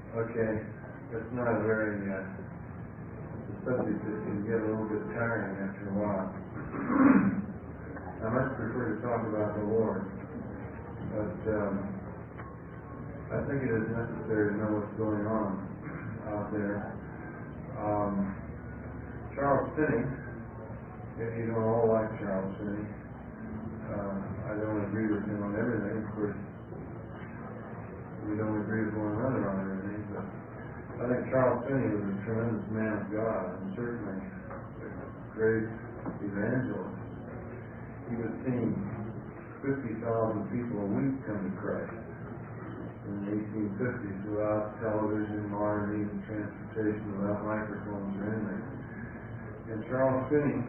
Okay, it's not a very, the subject that can get a little bit tiring after a while. I much prefer to talk about the Lord, but I think it is necessary to know what's going on out there. Charles Finney, you don't all like Charles Finney. I don't agree with him on everything, of course. We don't agree with one another on everything, but I think Charles Finney was a tremendous man of God, and certainly a great evangelist. He was seeing 50,000 people a week come to Christ in the 1850s without television, modern means of transportation, without microphones or anything. And Charles Finney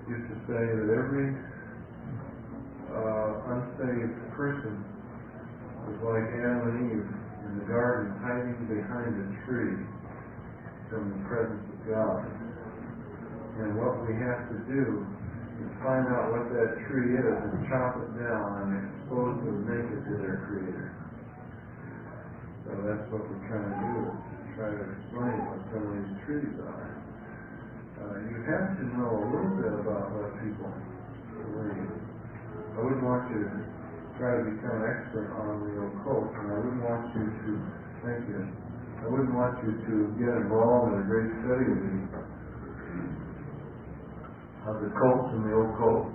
used to say that every unsaved person was like Adam and Eve in the garden hiding behind a tree from the presence of God. And what we have to do is find out what that tree is and chop it down and expose them naked to their Creator. So that's what we're trying to do, is try to explain what some of these trees are. You have to know a little bit about what people believe. I wouldn't want you to try to become an expert on the occult, and I wouldn't want you to, thank you, I wouldn't want you to get involved in a great study of the cults and the occult.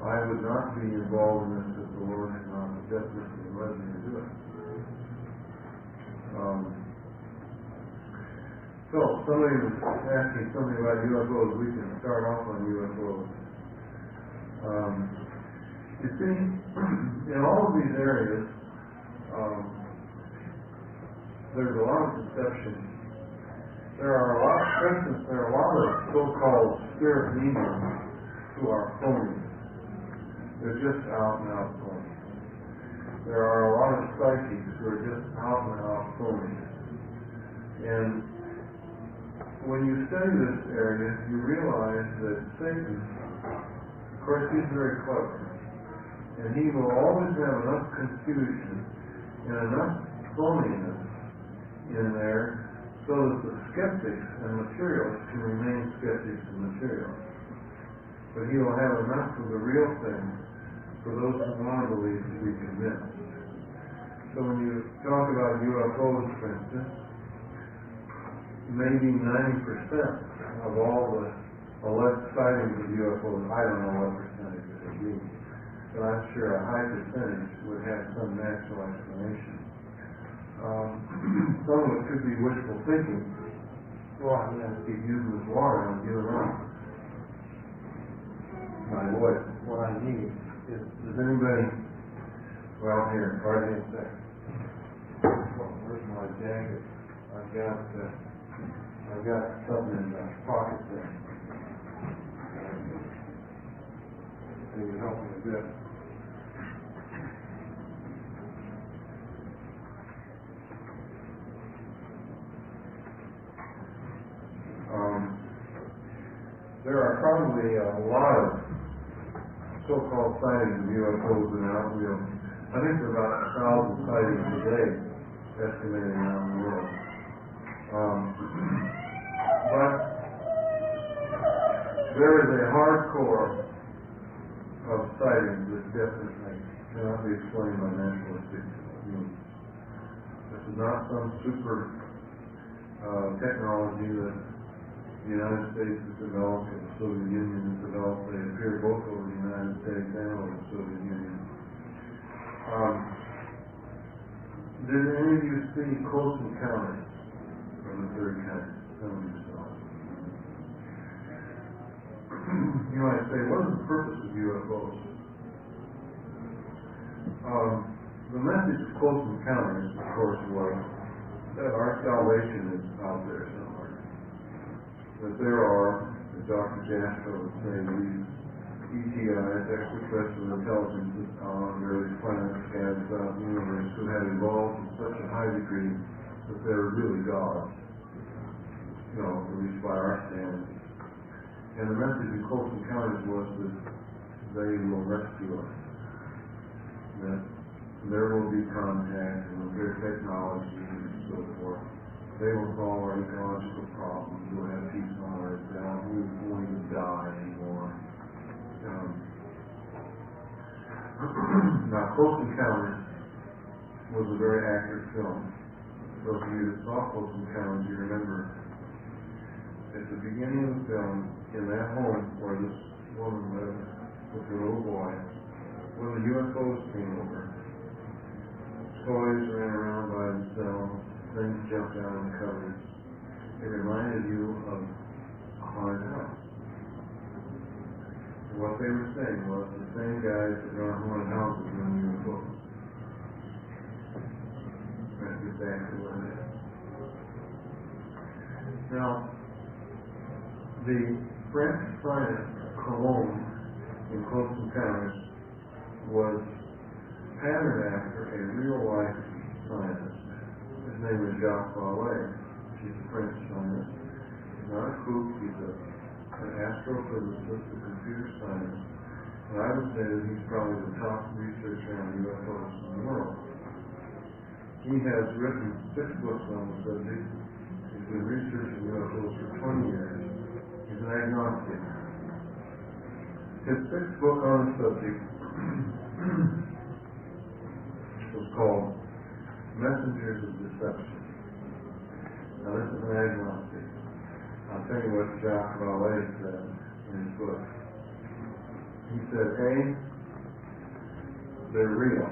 I would not be involved in this if the Lord had not definitely led me to do it. So, somebody was asking something about UFOs. We can start off on UFOs. You see, in all of these areas, there's a lot of deception. There are a lot, for instance, there are a lot of so-called spirit mediums who are phony. They're just out and out phony. There are a lot of psychics who are just out and out phony. And when you study this area, you realize that Satan, of course, he's very clever, and he will always have enough confusion and enough phoniness in there so that the skeptics and materialists can remain skeptics and materialists. But he will have enough of the real thing for those who want to believe to be convinced. So when you talk about UFOs, for instance, maybe 90% of all the alleged sightings of UFOs, I don't know what percentage it would be, but I'm sure a high percentage would have some natural explanation. Some of it could be wishful thinking. Well, I'm going to keep using this water and give it up. My voice, what I need is, does anybody, well, here, right in a second. Where's my jacket? I've got something in the pocket there. Maybe help me a bit. There are probably a lot of so-called sightings of UFOs in Outfield. I think there are about 1,000 sightings a day estimated around the world. But there is a hardcore of sightings that definitely cannot be explained by naturalistic means. This is not some super technology that the United States has developed and the Soviet Union has developed. They appear both over the United States and over the Soviet Union. Did any of you see Close Encounters of the Third Kind? Some of you saw it. You might say, what is the purpose of UFOs? The message of Close Encounters, of course, was that our salvation is out there somewhere. That there are, as Dr. Jasper would say, these ETIs, extraterrestrial intelligences on various planets scattered throughout the universe who have evolved to such a high degree that they're really gods, at least by our standards. And the message in Close Encounters was that they will rescue us. That there will be contact, and with their technology and so forth, they will solve our ecological problems. We'll have peace on earth. We won't even die anymore. Now, Close Encounters was a very accurate film. Those of you that saw Close Encounters, you remember at the beginning of the film, in that home where this woman lived with her little boy, when the UFOs came over, toys ran around by themselves, things jumped out of the cupboards. It reminded you of a haunted house. What they were saying was the same guys that run haunted houses run UFOs. That's exactly what it is. Now, the French scientist Cologne in Close Encounters was patterned after a real-life scientist. His name is Jacques Vallée. He's a French scientist. He's not a kook. He's an astrophysicist, a computer scientist. And I would say that he's probably the top researcher on UFOs in the world. He has written 6 books on the subject. He's been researching UFOs for 20 years. He's an agnostic. His 6th book on the subject was called Messengers of Deception. Now this is an agnostic. I'll tell you what Jacques Vallée said in his book. He said, A, they're real.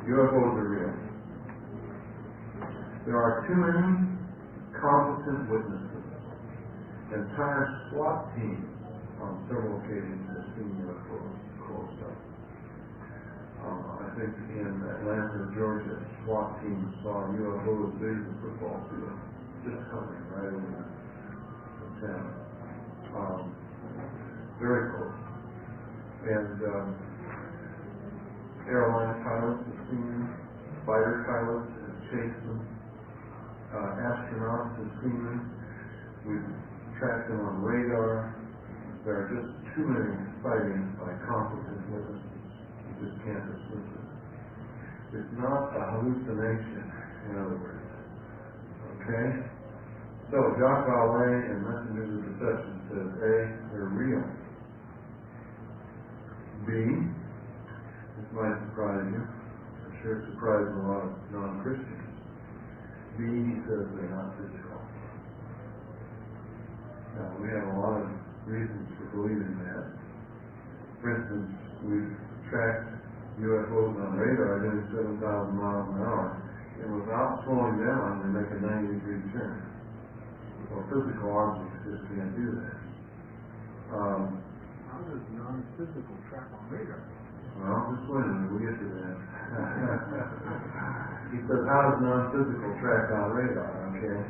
UFOs are real. There are too many competent witnesses. Entire SWAT teams on several occasions have seen UFOs close up. I think in Atlanta, Georgia, SWAT teams saw UFOs big as a football field, just hovering right over the town. Very close. And airline pilots have seen them, fighter pilots have chased them, astronauts have seen them. We've tracked them on radar. There are just too many sightings by competent witnesses. You just can't dismiss it. It's not a hallucination, in other words. Okay? So, Jacques Vallée in Messengers of Deception says, A, they're real. B, this might surprise you. I'm sure it surprised a lot of non-Christians. B, he says they're not physical. Now, we have a lot of reasons for believing that. For instance, we've tracked UFOs on radar doing 7,000 miles an hour, and without slowing down, they make a 90-degree turn. Well, physical objects just can't do that. How does non-physical track on radar? Well, just wait a minute, we'll get to that. He says, how does non-physical track on radar, okay?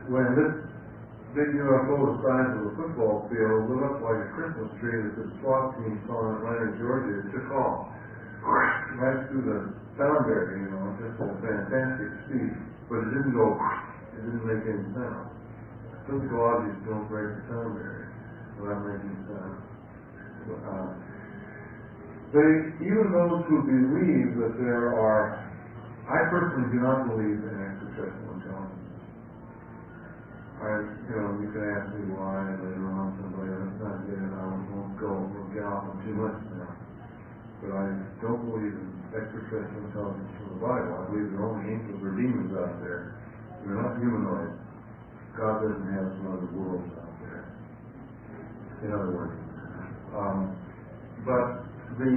When this big UFO the size of a football field lit up like a Christmas tree that the SWAT team saw in Atlanta, Georgia, it took off right through the sound barrier, just at a fantastic speed. But it didn't go, it didn't make any sound. Physical objects don't break the sound barrier without making sound. Even those who believe that there are, I personally do not believe in extraterrestrial intelligence. You can ask me why later on somebody, that's not good, and I won't go, we'll gallop too much now. But I don't believe in extraterrestrial intelligence from the Bible. I believe there are only angels or demons out there. They're not humanoids. God doesn't have some other worlds out there. In other words. But the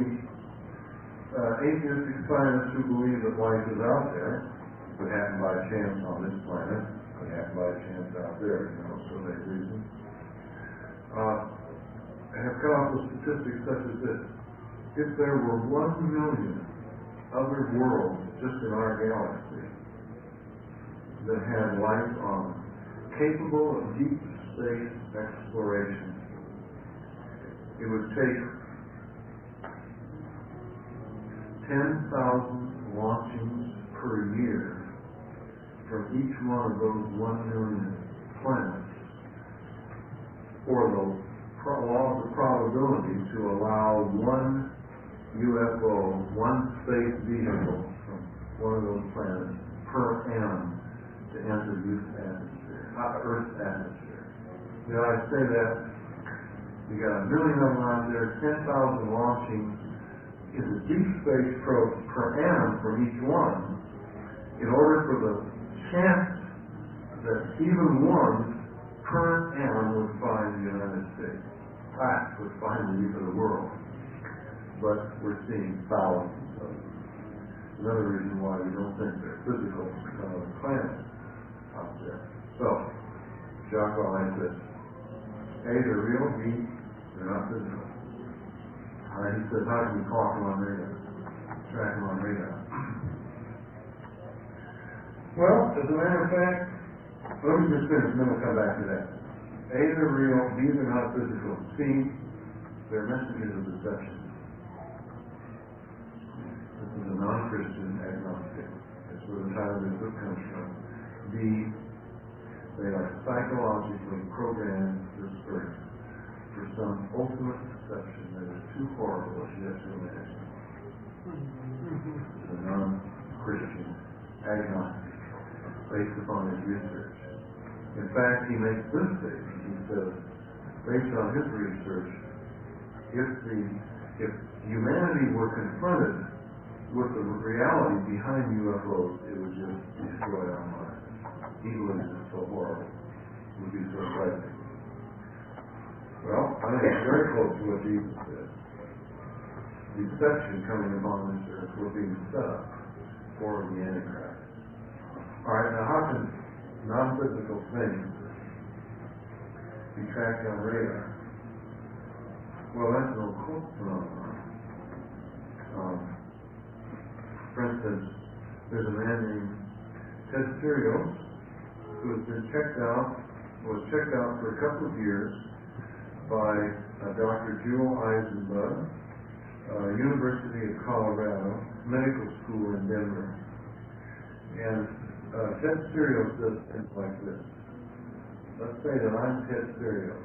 atheistic scientists who believe that life is out there, could happen by chance on this planet, could happen by chance out there, so they reason, have come up with statistics such as this. If there were 1 million other worlds just in our galaxy that had life on them, capable of deep space exploration, it would take 10,000 launchings per year from each one of those 1 million planets for the laws of probability to allow one UFO, one space vehicle from one of those planets per annum to enter Earth's atmosphere. You know, I say that you got 1 million of them out there, 10,000 launching is a deep space probe per annum from each one, in order for the chance that even one per annum would find the United States, would find the youth of the world. But we're seeing thousands of them. Another reason why we don't think they're physical planets out there. So, Jacques Vallée says, A, they're real, B, they're not physical. He says, how can we track them on radar? Well, as a matter of fact, let me just finish and then we'll come back to that. A, they're real, B, they're not physical. C, they're messages of deception. This is a non-Christian agnostic. That's where the title of this book comes from. D, they are psychologically programmed to disperse for some ultimate deception that is too horrible as yet to imagine. This is a non-Christian agnostic based upon his research. In fact, he makes this statement. He says, based on his research, if humanity were confronted with the reality behind UFOs, it would just destroy our minds. He believes it's so horrible. It would be so frightening. Well, I think it's very close to what Jesus said. Deception coming upon this earth will be set up for the Antichrist. All right, now how can non-physical things be tracked on radar? Well, that's an occult phenomenon. For instance, there's a man named Ted Sirios who was checked out for a couple of years by Dr. Jewel Eisenbud, University of Colorado Medical School in Denver. And Ted Sirios does things like this. Let's say that I'm Ted Sirios,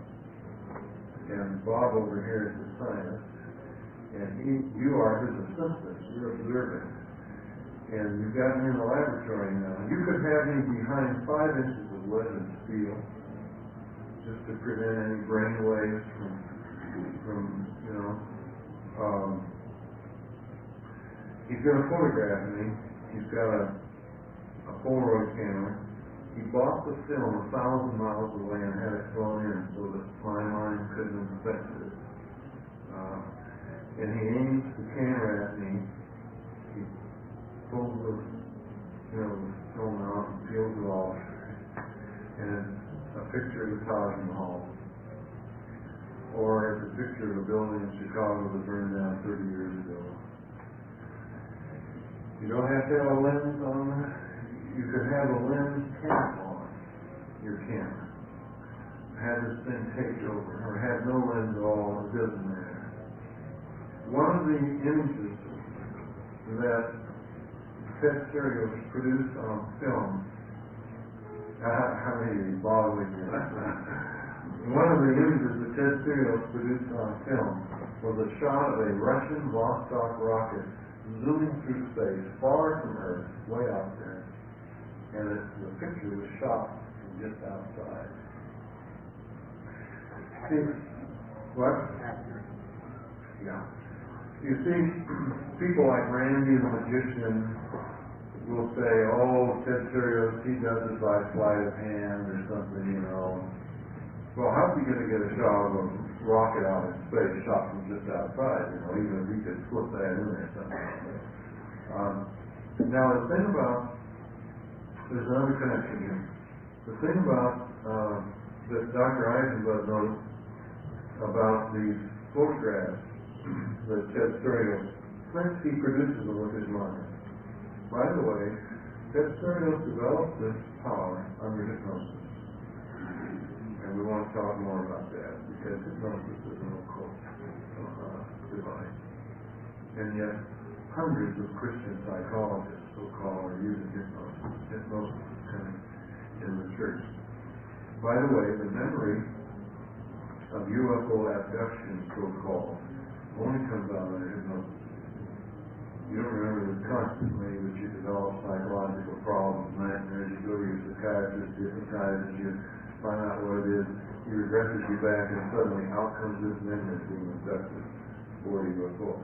and Bob over here is the scientist, and you are his assistant. You're observing. And you've got me in the laboratory now. You could have me behind 5 inches of lead and steel, just to prevent any brain waves from he's going to photograph me. He's got a Polaroid camera. He bought the film 1,000 miles away and had it flown in so that my mind couldn't affect it. And he aims the camera at me. He pulls the film out and peels it off. And it's a picture of the Taj Mahal. Or it's a picture of a building in Chicago that burned down 30 years ago. You don't have to have a lens on that. You could have a lens cap on your camera. Have this thing taped over, or have no lens at all, it doesn't matter. One of the images that Ted Sirios produced on film, how many bodily one of the images that Ted Sirios produced on film was a shot of a Russian Vostok rocket zooming through space, far from Earth, way out there. And the picture was shot from just outside. See, what? Accurate. Yeah. You see, people like Randy the magician will say, oh, Ted Sirios, he does it by sleight of hand or something, Well, how's he going to get a shot of a rocket out in space shot from just outside, even if he could slip that in there somehow. Now, the thing about, there's another connection here. The thing about that Dr. Eisenbud knows about these photographs that Ted Sirios thinks he produces them with his mind. By the way, Ted Sirios developed this power under hypnosis. And we want to talk more about that because hypnosis is an occult device. And yet, hundreds of Christian psychologists, so-called, are using hypnosis. Hypnosis is coming in the church. By the way, the memory of UFO abduction, so-called, only comes out of hypnosis. You don't remember this constantly, but you develop psychological problems, nightmares, you go to your psychiatrist, hypnotizes you, find out what it is, he regresses you back, and suddenly out comes this memory of being abducted for a UFO.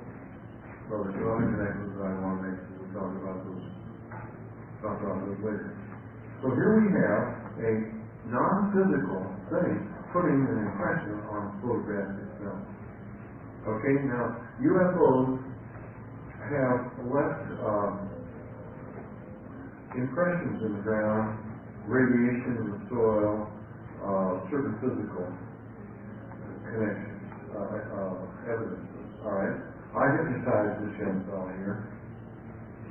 So there's a lot of connections I want to make, we'll talk about those later. So here we have a non-physical thing putting an impression on photographic film. Okay, now UFOs have left impressions in the ground, radiation in the soil, certain physical connections, evidences. All right, I hypnotized this young fellow here,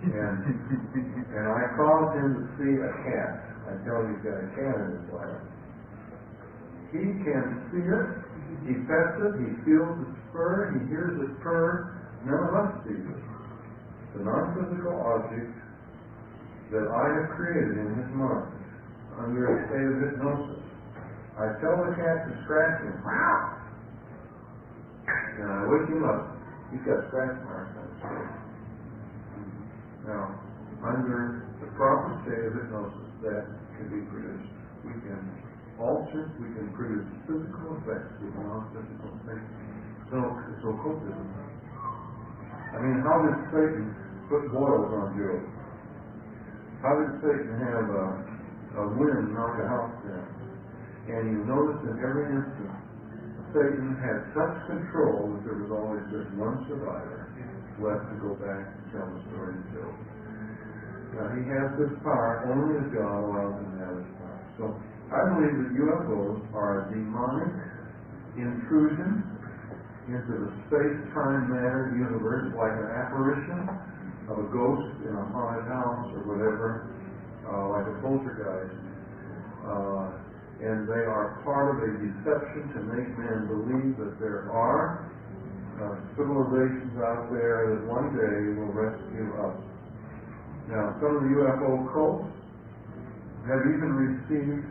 and I caused him to see a cat. I tell him he's got a cat in his lap. He can see it, he pets it, he feels its fur, he hears it purr. None of us see it. The non-physical object that I have created in his mind under a state of hypnosis. I tell the cat to scratch him. And I wake him up. He's got scratch marks on his face. Now, under the proper state of hypnosis, that can be produced. We can alter, we can produce physical effects with non-physical things. So it's occultism. I mean, how did Satan put boils on Job? How did Satan have a wind knock a house down? And you notice in every instance, Satan had such control that there was always just one survivor left to go back and tell the story to Job. Now, he has this power only as God allows him to have this power. So, I believe that UFOs are a demonic intrusion into the space-time-matter universe, like an apparition of a ghost in a haunted house or whatever, like a poltergeist. And they are part of a deception to make men believe that there are civilizations out there that one day will rescue us. Now, some of the UFO cults have even received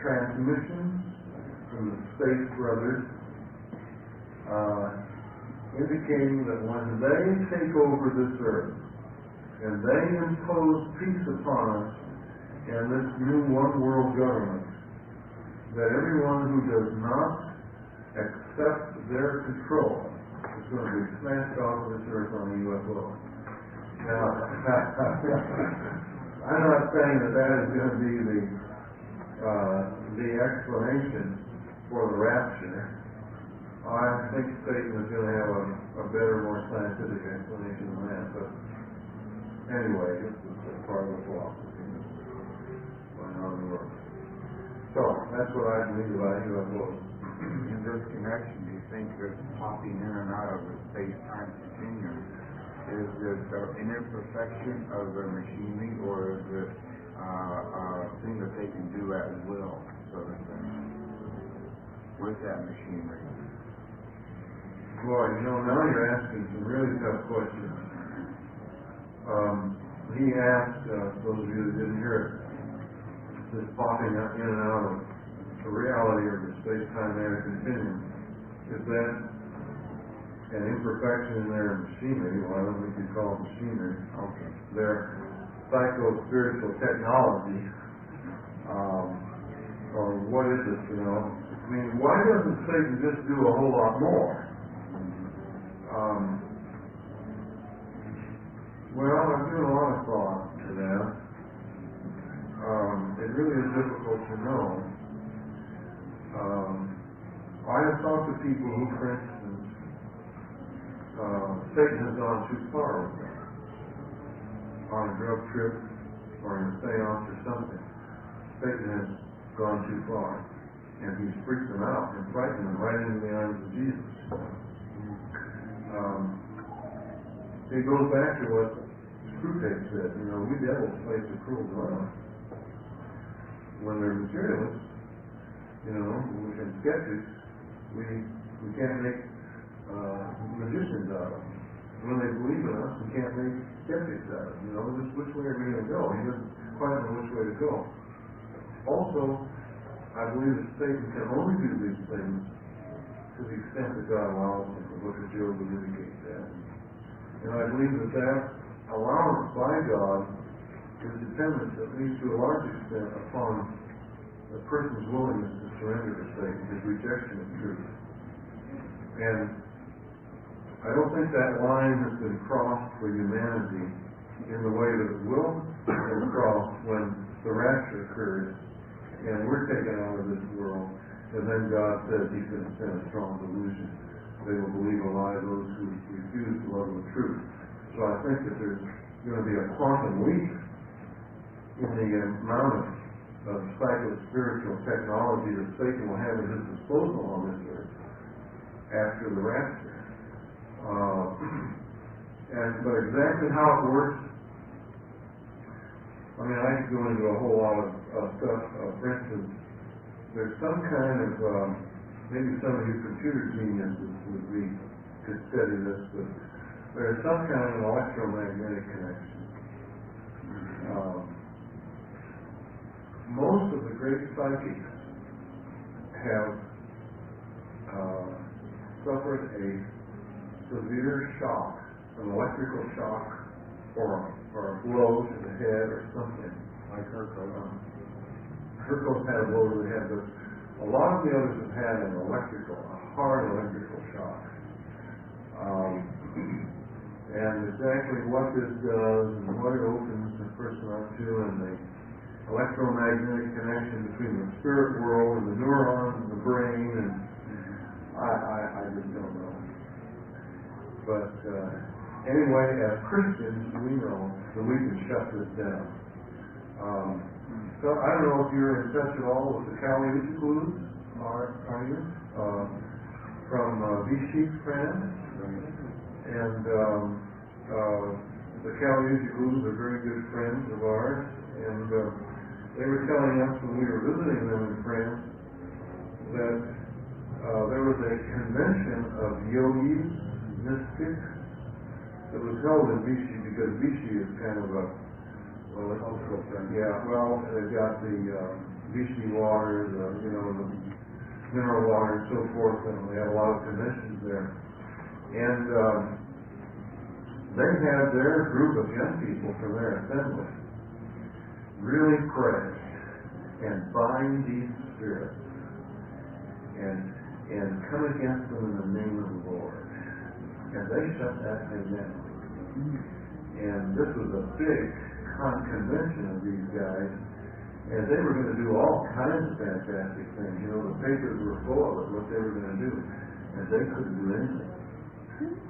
transmissions from the Space Brothers indicating that when they take over this earth and they impose peace upon us and this new one world government, that everyone who does not accept their control is going to be smashed off of this earth on a UFO. Now, I'm not saying that is going to be the explanation for the rapture. I think Satan is going to have a better, more scientific explanation than that. But anyway, this is part of the philosophy going on in the world. So that's what I believe about UFOs. In this connection, do you think this popping in and out of the space-time continuum is it an imperfection of the machinery, or is it a thing that they can do at will, sort of thing, with that machinery? Boy, now you're asking some really tough questions. He asked, those of you that didn't hear it, this popping in and out of the reality of the space-time-matter continuum, is that an imperfection in their machinery? Well, I don't think you'd call it machinery. Okay. Their psycho-spiritual technology, or what is it, I mean, why doesn't Satan just do a whole lot more? Well, I've given a lot of thought to that. It really is difficult to know. I have talked to people who, for instance, Satan has gone too far with them on a drug trip or in a seance or something. Satan has gone too far, and he's freaked them out and frightened them right into the arms of Jesus. It goes back to what Screwtape said. We devils face a cruel dilemma. When they're materialists, and skeptics, we can't make magicians out of them. When they believe in us, we can't make skeptics out of them. Just which way are we going to go? He doesn't quite know which way to go. Also, I believe that Satan can only do these things to the extent that God allows him. The book of Job will indicate that. And I believe that that allowance by God is dependent, at least to a large extent, upon the person's willingness to surrender to Satan, his rejection of truth. And I don't think that line has been crossed for humanity in the way that it will be crossed when the rapture occurs and we're taken out of this world, and then God says he's going to send a strong delusion. They will believe a lie, those who refuse to love the truth. So I think that there's going to be a quantum leap in the amount of psycho-spiritual technology that Satan will have at his disposal on this earth after the rapture. But exactly how it works, I mean, I could go into a whole lot of stuff. For instance, there's some kind of, maybe some of you computer geniuses could study this, but there's some kind of an electromagnetic connection. Most of the great psychics have suffered a severe shock, an electrical shock, or a blow to the head or something. Like Hercule. Hercule's had a blow to the head, but a lot of the others have had a hard electrical shock. And exactly what this does and what it opens the person up to, and the electromagnetic connection between the spirit world and the neurons and the brain, and I just don't know. But anyway, as Christians, we know that we can shut this down. So I don't know if you're in touch at all with the Counterfeits, are you? From Vichy's friend. And the Counterfeits are very good friends of ours. And they were telling us when we were visiting them in France that there was a convention of yogis, mystics, that was held in Vichy, because Vichy is kind of a, well, it's also, yeah, well, they've got the Vichy water, the mineral water and so forth, and they have a lot of conventions there. And they had their group of young people from their assembly really pray and bind these spirits and come against them in the name of the Lord. And they shut that thing down. And this was a big convention of these guys, and they were going to do all kinds of fantastic things. You know, the papers were full of it, what they were going to do, and they couldn't do anything.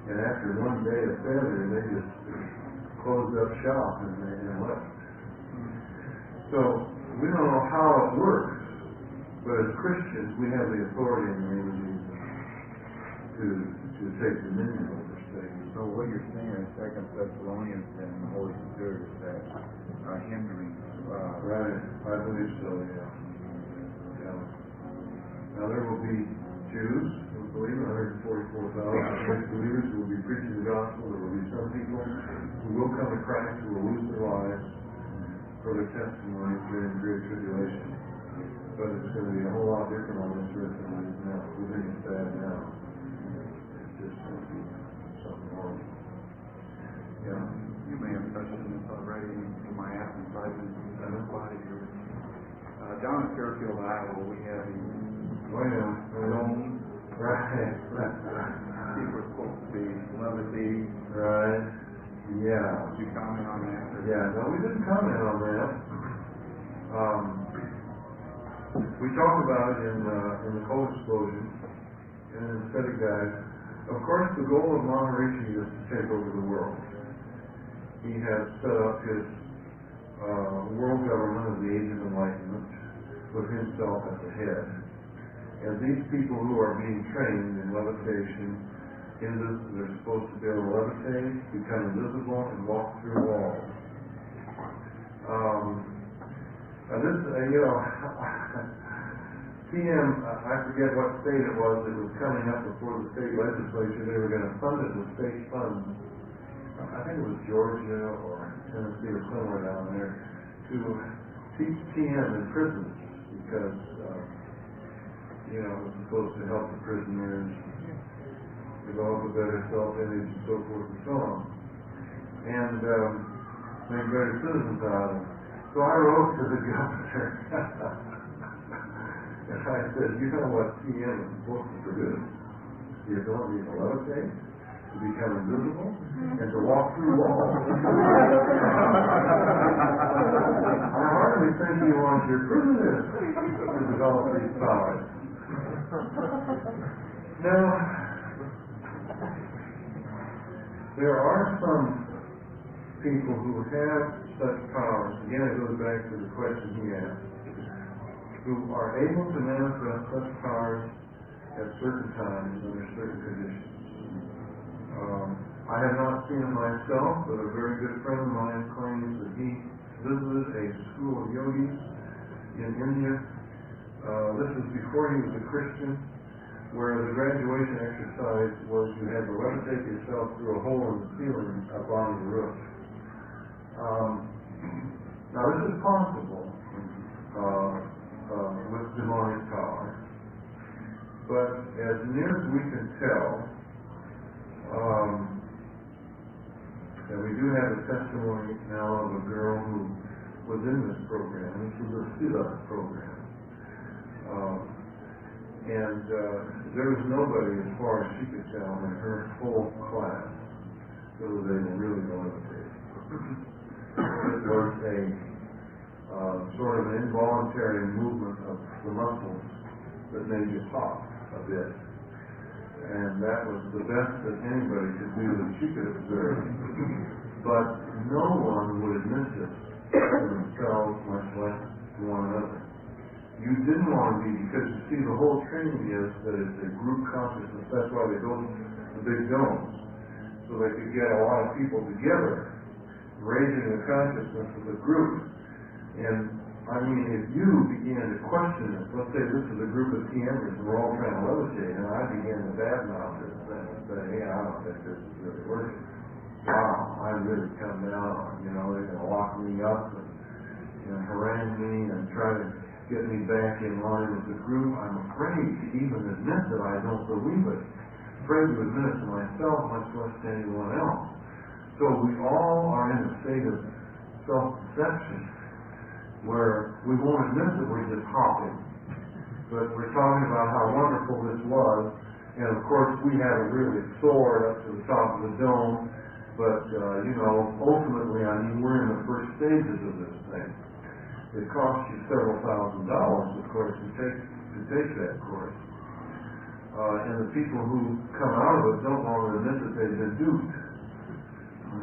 And after one day of failure, they just closed up shop and left. So we don't know how it works, but as Christians, we have the authority in the name of Jesus to take dominion over Satan. So what you're saying in 2 Thessalonians and the Holy Spirit is that hindering. Right, I believe so, yeah. Now there will be Jews who believe, 144,000 believers who will be preaching the gospel. There will be some people who will come to Christ who will lose their lives for their testimony during the Great Tribulation. But it's going to be a whole lot different on this earth than it is now. We think it's bad now. It's just going to be something horrible. Yeah. You may have touched on this already in my absence. I didn't apply to you. Down in Fairfield, Iowa, we have a dome. Right. People are supposed to be levity. Right. Yeah. Did you comment on that? Yeah, no, we didn't comment on that. We talked about it in the coal explosion and in the study guide. Of course, the goal of Maharishi is to take over the world. He has set up his world government of the Age of Enlightenment with himself at the head. And these people who are being trained in levitation, they're supposed to be able to levitate, become invisible, and walk through walls. PM, I forget what state it was that was coming up before the state legislature. They were going to fund it with state funds. I think it was Georgia or Tennessee or somewhere down there, to teach PM in prisons, because was supposed to help the prisoners develop a better self-image and so forth and so on, and make better citizens out of them. So I wrote to the governor, and I said, you know what TM is supposed to produce? The ability to levitate, to become invisible, and to walk through walls. I hardly think you want your prisoners to develop these powers. Now, there are some people who have such powers. Again, it goes back to the question he asked, who are able to manifest such powers at certain times under certain conditions. I have not seen it myself, but a very good friend of mine claims that he visited a school of yogis in India. This is before he was a Christian, where the graduation exercise was you had to levitate yourself through a hole in the ceiling up on the roof. Now this is possible with demonic power, but as near as we can tell, and we do have a testimony now of a girl who was in this program. This was a SIDA program. And there was nobody, as far as she could tell, in her full class that was able really to levitate. It was a sort of an involuntary movement of the muscles that made you pop a bit. And that was the best that anybody could do that she could observe. But no one would admit this to themselves, much less to one another. You didn't want to be, because you see, the whole training is that it's a group consciousness. That's why they built the big domes, so they could get a lot of people together, raising the consciousness of the group. And I mean, if you began to question it, let's say this is a group of TMers and we're all trying to levitate, and I began to badmouth this thing and say, hey, I don't think this is really working. Wow, I really come down, they're going to lock me up and harangue me and try to get me back in line with the group. I'm afraid to even admit that I don't believe it. Afraid to admit it to myself, much less to anyone else. So we all are in a state of self-deception where we won't admit that we're just hopping, but we're talking about how wonderful this was, and of course we haven't really soared up to the top of the dome, but ultimately, we're in the first stages of this thing. It costs you several $1,000s, of course, to take that course. And the people who come out of it don't want to admit that they've been duped.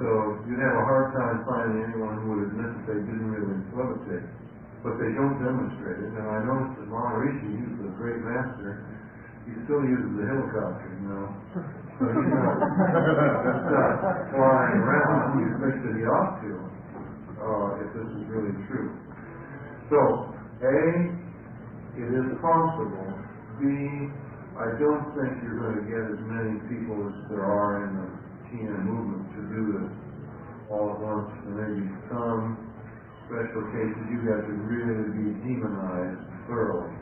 So you'd have a hard time finding anyone who would admit that they didn't really levitate. But they don't demonstrate it. And I noticed that Maharishi, who's the great master, he still uses the helicopter, So he's not flying around. He thinks that he ought to, if this is really true. So, A, it is possible. B, I don't think you're going to get as many people as there are in the TN movement to do this all at once. There may be some special cases you have to really be demonized thoroughly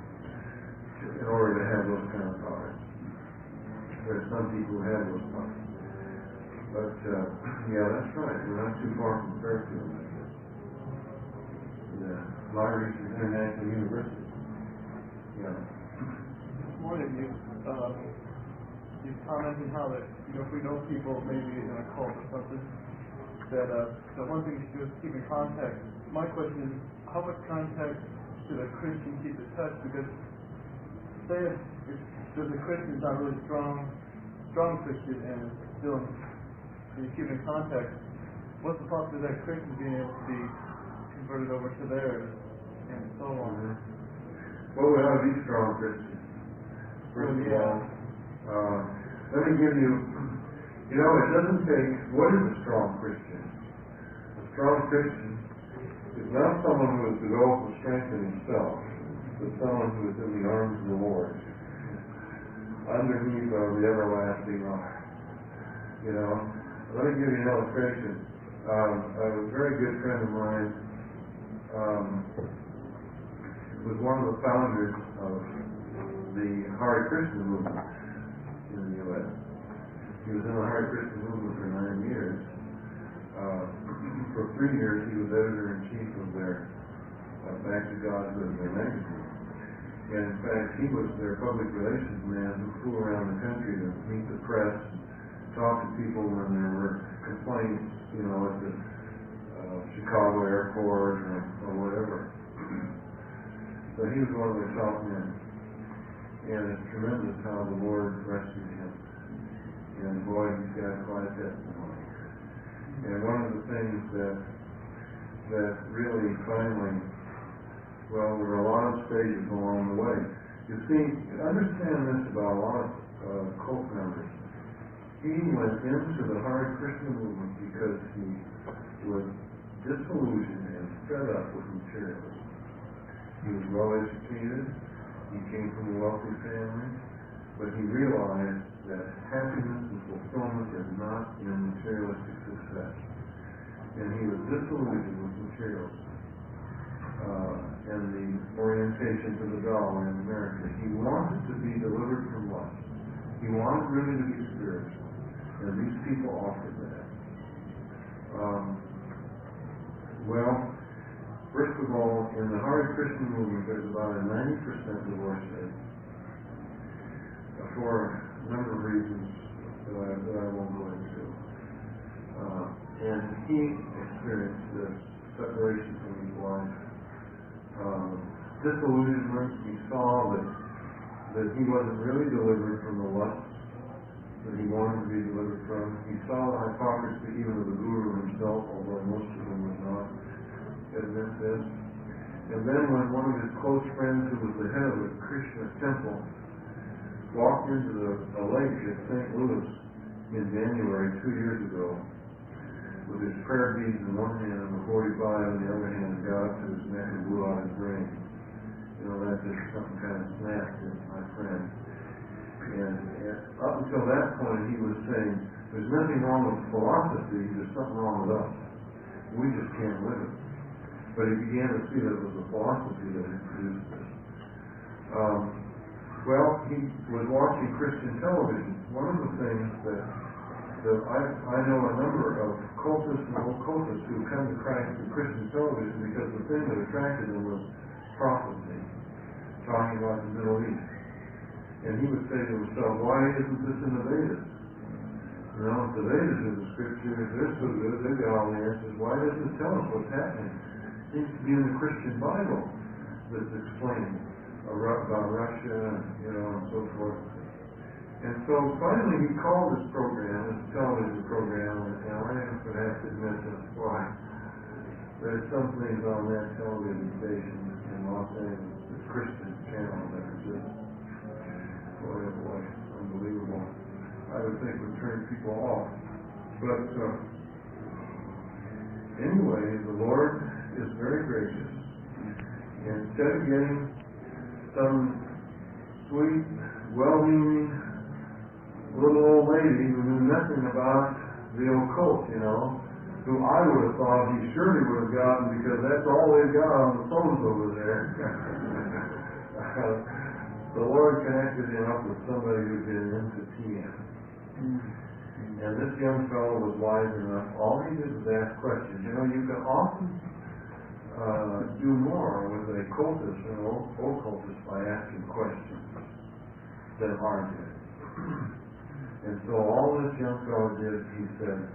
in order to have those kind of powers. There are some people who have those powers. But, yeah, that's right. We're not too far from Fairfield. Larry International University. Yeah. Morning, you commented how that if we know people maybe in a cult or something, that the one thing you should do is keep in contact. My question is, how much contact should a Christian keep in touch? Because say if the Christian is not really strong Christian and still you keep in contact, what's the possibility of that Christian being able to be converted over to theirs and so on? Well, we ought to be strong Christians. First of all, let me give you, it doesn't take, what is a strong Christian? A strong Christian is not someone who has developed the strength in himself, but someone who is in the arms of the Lord, underneath of the everlasting arm. Let me give you an illustration. A very good friend of mine was one of the founders of the Hare Krishna movement in the U.S. He was in the Hare Krishna movement for 9 years. For 3 years, he was editor-in-chief of their Back to Godhood, their magazine. And in fact, he was their public relations man who flew around the country to meet the press, talk to people when there were complaints, at the Chicago airport or whatever. So he was one of their top men. And it's tremendous how the Lord rescued him. And boy, he's got quite a testimony. And one of the things that really finally, there were a lot of stages along the way. You see, understand this about a lot of cult members. He went into the Hare Krishna movement because he was disillusioned and fed up with materialism. He was well educated, he came from a wealthy family, but he realized that happiness and fulfillment is not in materialistic success. And he was disillusioned with materialism and the orientation to the dollar in America. He wanted to be delivered from lust. He wanted really to be spiritual. And these people offered that. First of all, in the Hare Krishna movement, there's about a 90% divorce rate. For a number of reasons that I won't go into. And he experienced this separation from his wife. Disillusionment, he saw that he wasn't really delivered from the lust that he wanted to be delivered from. He saw the hypocrisy even of the Guru himself, although most of them would not admit this. And then when one of his close friends, who was the head of the Krishna temple, walked into a lake at St. Louis in January 2 years ago with his prayer beads in one hand and the 45 in the other hand, and got up to his neck and blew out his brain. That just something kind of snapped in my friend. And up until that point, he was saying, there's nothing wrong with philosophy, there's something wrong with us. We just can't live it. But he began to see that it was the philosophy that had produced this. He was watching Christian television. One of the things that I know a number of cultists and occultists who come to Christ through Christian television because the thing that attracted them was prophecy, talking about the Middle East. And he would say to himself, why isn't this in the Vedas? The Vedas are the scriptures, they're so good, they've got all the answers. Why doesn't it tell us what's happening? It seems to be in the Christian Bible that's explained about Russia, and so forth. And so finally he called this program, this television program, and I would have to admit that, there's some things on that television station in Los Angeles, the Christian channel, that are just, unbelievable. I would think would turn people off. But anyway, the Lord is very gracious. Instead of getting some sweet, well-meaning little old lady who knew nothing about the occult, who I would have thought he surely would have gotten because that's all they've got on the phones over there. The Lord connected him up with somebody who'd been into TM. And this young fellow was wise enough. All he did was ask questions. You can often do more with a cultist and an occultist by asking questions than arguing. And so all this young fellow did, he said,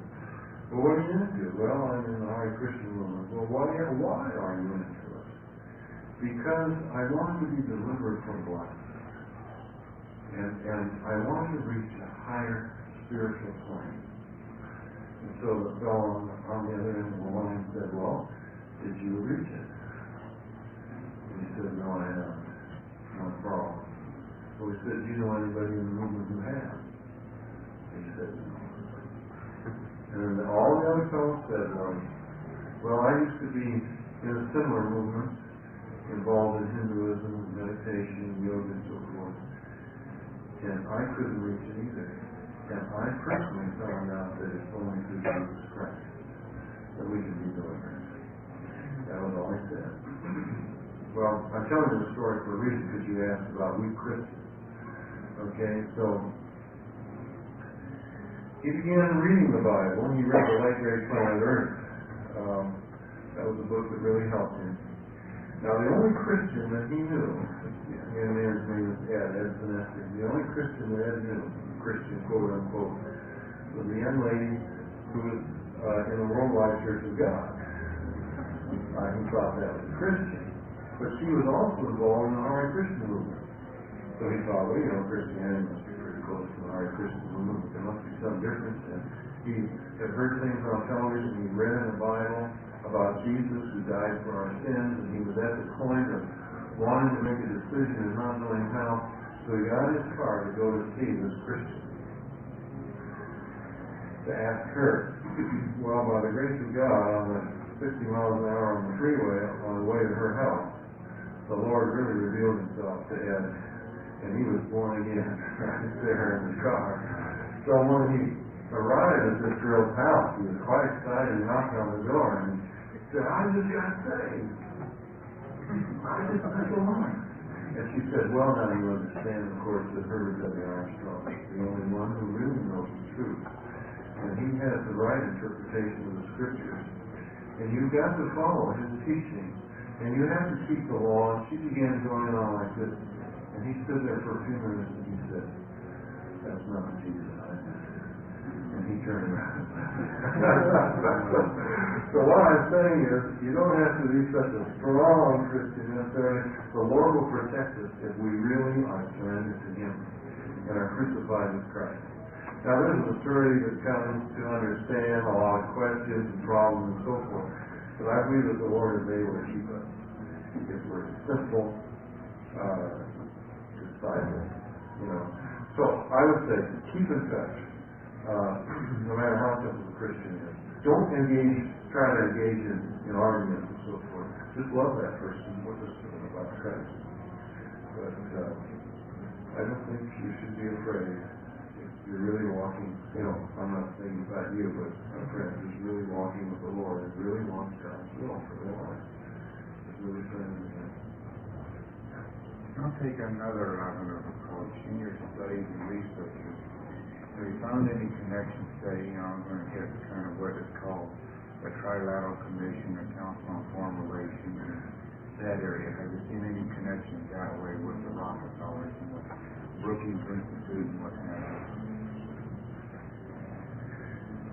well, what are you into? Well, I'm in the Hare Krishna movement. Well, why are you into it? Because I want to be delivered from blindness. And I want to reach a higher spiritual plane. And so the fellow on the other end of the line said, well, did you reach it? And he said, no, I haven't. No problem. So he said, do you know anybody in the movement who has? He said, no. And then all the other fellows said was, well, I used to be in a similar movement involved in Hinduism, meditation, yoga, and so forth. And I couldn't reach it either. And I personally found out that it's only through Jesus Christ that we can be delivered. That was all he said. Well, I'm telling you the story for a reason, because you asked about weak Christians. Okay, so he began reading the Bible. He read The Late Great Planet Earth. That was a book that really helped him. Now, the only Christian that he knew, and his name is Ed Sinester, the only Christian that Ed knew, Christian, quote unquote, was the young lady who was in the Worldwide Church of God. He thought that was Christian. But she was also involved in the Hare Krishna movement. So he thought, well, Christianity must be pretty close to the Hare Krishna movement, but there must be some difference. And he had heard things on television, he read in the Bible about Jesus who died for our sins, and he was at the point of wanting to make a decision and not knowing how. So he got in his car to go to see this Christian, to ask her. Well, by the grace of God, on the 60 miles an hour on the freeway on the way to her house, the Lord really revealed himself to Ed, and he was born again right there in the car. So when he arrived at this girl's house, he was quite excited and knocked on the door, and he said, I just got saved. I just met the Lord. And she said, well, now you understand, of course, that Herbert W. Armstrong is the only one who really knows the truth. And he has the right interpretation of the Scriptures. And you've got to follow his teaching. And you have to keep the law. And she began going on like this. And he stood there for a few minutes and he said, that's not Jesus I met. And he turned around. So what I'm saying is, you don't have to be such a strong Christian necessarily. The Lord will protect us if we really are surrendered to him and are crucified with Christ. Now, this is a story that comes to understand a lot of questions and problems and so forth. But I believe that the Lord is able to keep us if we're simple disciples. So I would say, keep in touch, no matter how simple the Christian is. Don't try to engage in arguments and so forth. Just love that person. Witness to them about Christ. But I don't think you should be afraid. You're really walking, I'm not saying about you, but my friend who's really walking with the Lord and really wants God's will for their life. It's really friendly to him. I'll take another avenue of approach. In your studies and researches, have you found any connection, say, I'm going to get kind of what is called the Trilateral Commission, or Council on Foreign Relations, in that area? Have you seen any connection that way with the Rockefellers and the Brookings Institute and what have you?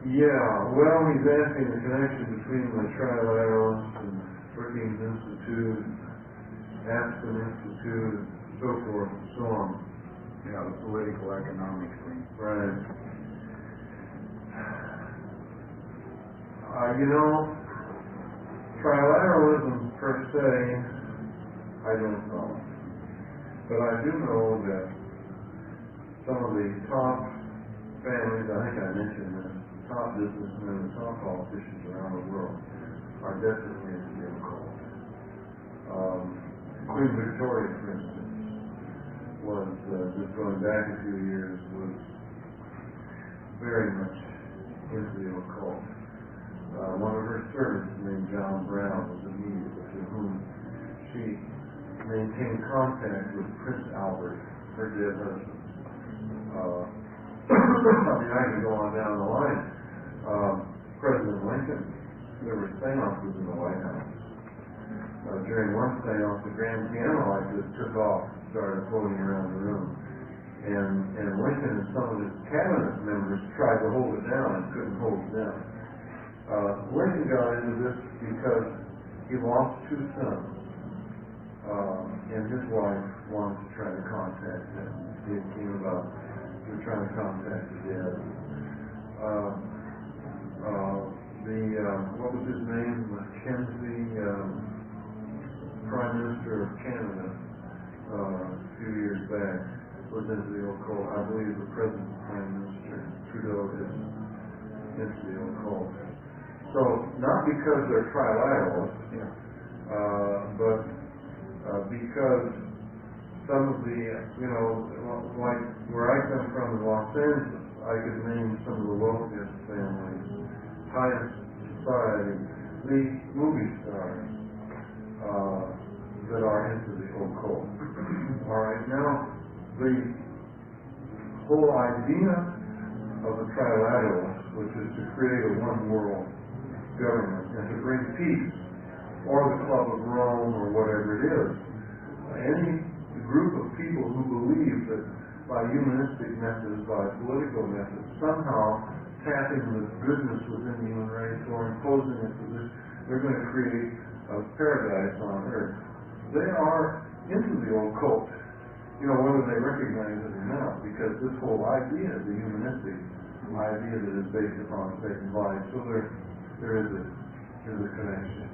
Yeah, well, he's asking the connection between the Trilaterals and Brookings Institute, Aspen Institute, and so forth and so on. Yeah, the political economic thing. Right. Trilateralism per se, I don't know. But I do know that some of the top families, I think I mentioned this, top businessmen and top politicians around the world are definitely into the occult. Queen Victoria, for instance, was, just going back a few years, was very much into the occult. One of her servants, named John Brown, was a medium to whom she maintained contact with Prince Albert, her dead husband. I can go on down the line. President Lincoln, there were seances in the White House. During one seance, the grand piano like this took off and started floating around the room. And Lincoln and some of his cabinet members tried to hold it down and couldn't hold it down. Lincoln got into this because he lost two sons, and his wife wanted to try to contact him. It came about, he was trying to contact the dead. What was his name? Mackenzie, Prime Minister of Canada, a few years back, was into the occult. I believe the present Prime Minister, Trudeau, is into the occult. So, not because they're trilateralists, but because some of the, like where I come from in Los Angeles, I could name some of the wealthiest families, highest society, the movie stars that are into the occult. All right, now the whole idea of the trilateralists, which is to create a one-world government and to bring peace, or the Club of Rome, or whatever it is. Any group of people who believe that by humanistic methods, by political methods, somehow tapping the goodness within the human race or imposing it to this, they're going to create a paradise on earth. They are into the occult, whether they recognize it or not, because this whole idea, the humanistic idea that is based upon faith and life, so there is a connection.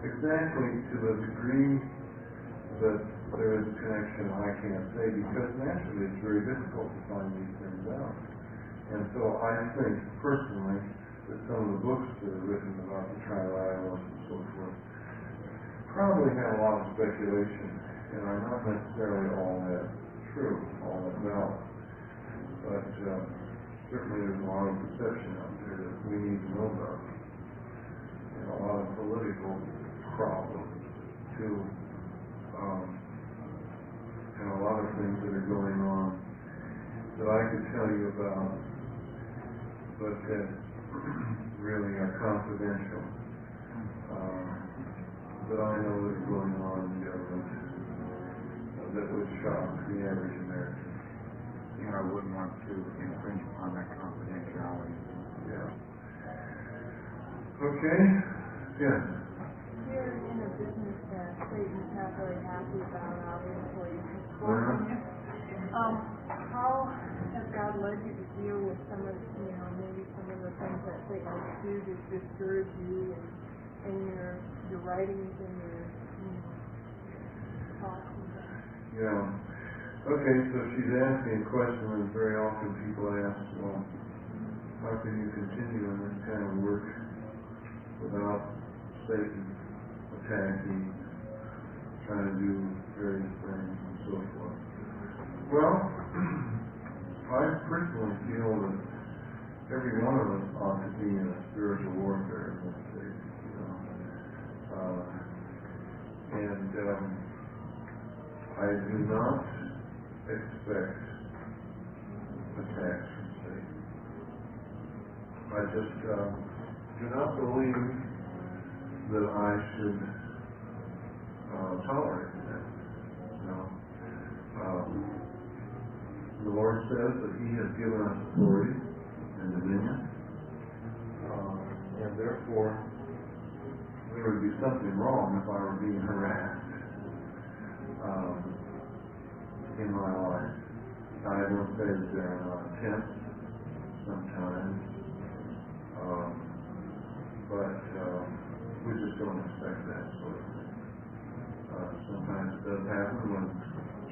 Exactly to the degree that there is a connection, I can't say, because naturally it's very difficult to find these things out. And so I think, personally, that some of the books that are written about the trilateralists and so forth probably have a lot of speculation and are not necessarily all that true, all that valid. But certainly there's a lot of perception out there that we need to know about. And a lot of political problems, too. And a lot of things that are going on that I could tell you about, but that really are confidential, that I know that are going on in the government that would shock the average American. I wouldn't want to infringe upon that confidentiality. Yeah. Okay? Yes. You're in a business that Satan's not very happy about, obviously. How has God led you to deal with some of, maybe some of the things that Satan would do to discourage you in your writings and your thoughts and things? Yeah. Okay, so she's asking a question that very often people ask, well, how can you continue in this kind of work without Satan attacking, trying to do various things and so forth? Well, I personally feel that every one of us ought to be in a spiritual warfare in this state, and I do not expect attacks from Satan. I just do not believe that I should tolerate that. The Lord says that He has given us authority and dominion, and therefore there would be something wrong if I were being harassed in my life. I don't say that there are not attempts sometimes, but we just don't expect that sort of thing. Sometimes it does happen when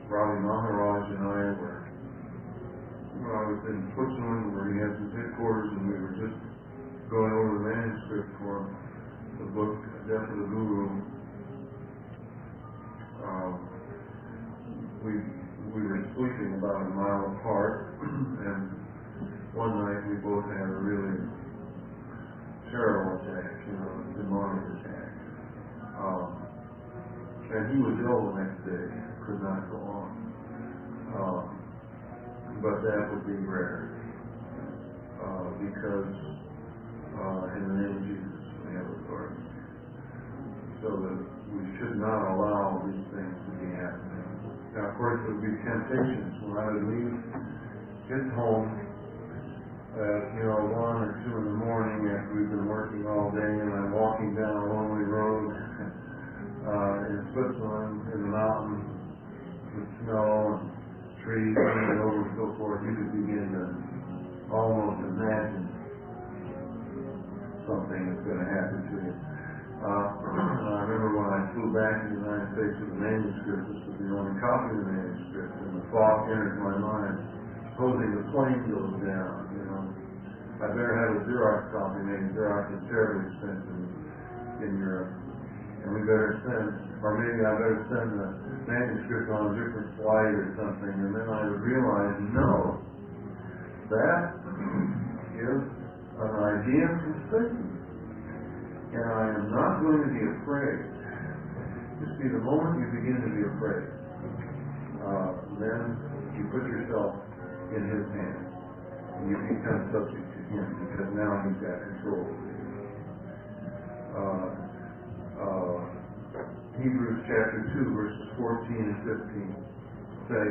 Robbie Maharaj and I were, I was in Switzerland where he had his headquarters, and we were just going over the manuscript for the book Death of the Guru. We were sleeping about a mile apart, and one night we both had a really terrible attack, a demonic attack. And he was ill the next day, could not go on. But that would be rare, because in the name of Jesus we have authority. So that we should not allow these things to be happening. Now, of course, there would be temptations when I would leave his home at 1 or 2 in the morning after we've been working all day, and I'm walking down a lonely road in Switzerland in the mountains with snow and trees running over and so forth. You could begin to almost imagine something that's going to happen to you. I remember when I flew back to the United States with the manuscript, this was the only copy of the manuscript, and the thought entered my mind, supposing the plane goes down, I better have a Xerox copy made. Xerox is terribly expensive in Europe. And we better send, or maybe I better send the manuscript on a different flight or something, and then I would realize, no, that is an idea from Satan. And I am not going to be afraid. You see, the moment you begin to be afraid, then you put yourself in his hands. And you become subject to him because now he's got control of you. Hebrews chapter 2, verses 14 and 15 say,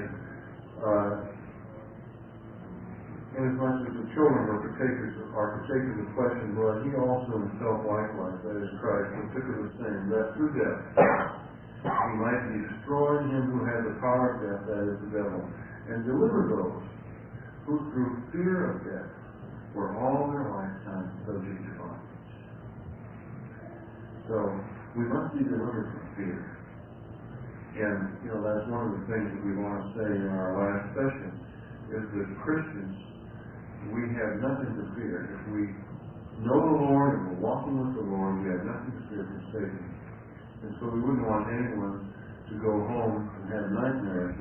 inasmuch as the children are partakers of flesh and blood, he also himself likewise, that is Christ, partook of the same, that through death he might destroy him who had the power of death, that is the devil, and deliver those who through fear of death were all their lifetime subject to bondage. So we must be delivered from fear. And, that's one of the things that we want to say in our last session, is that Christians, we have nothing to fear. If we know the Lord and we're walking with the Lord, we have nothing to fear from Satan. And so we wouldn't want anyone to go home and have nightmares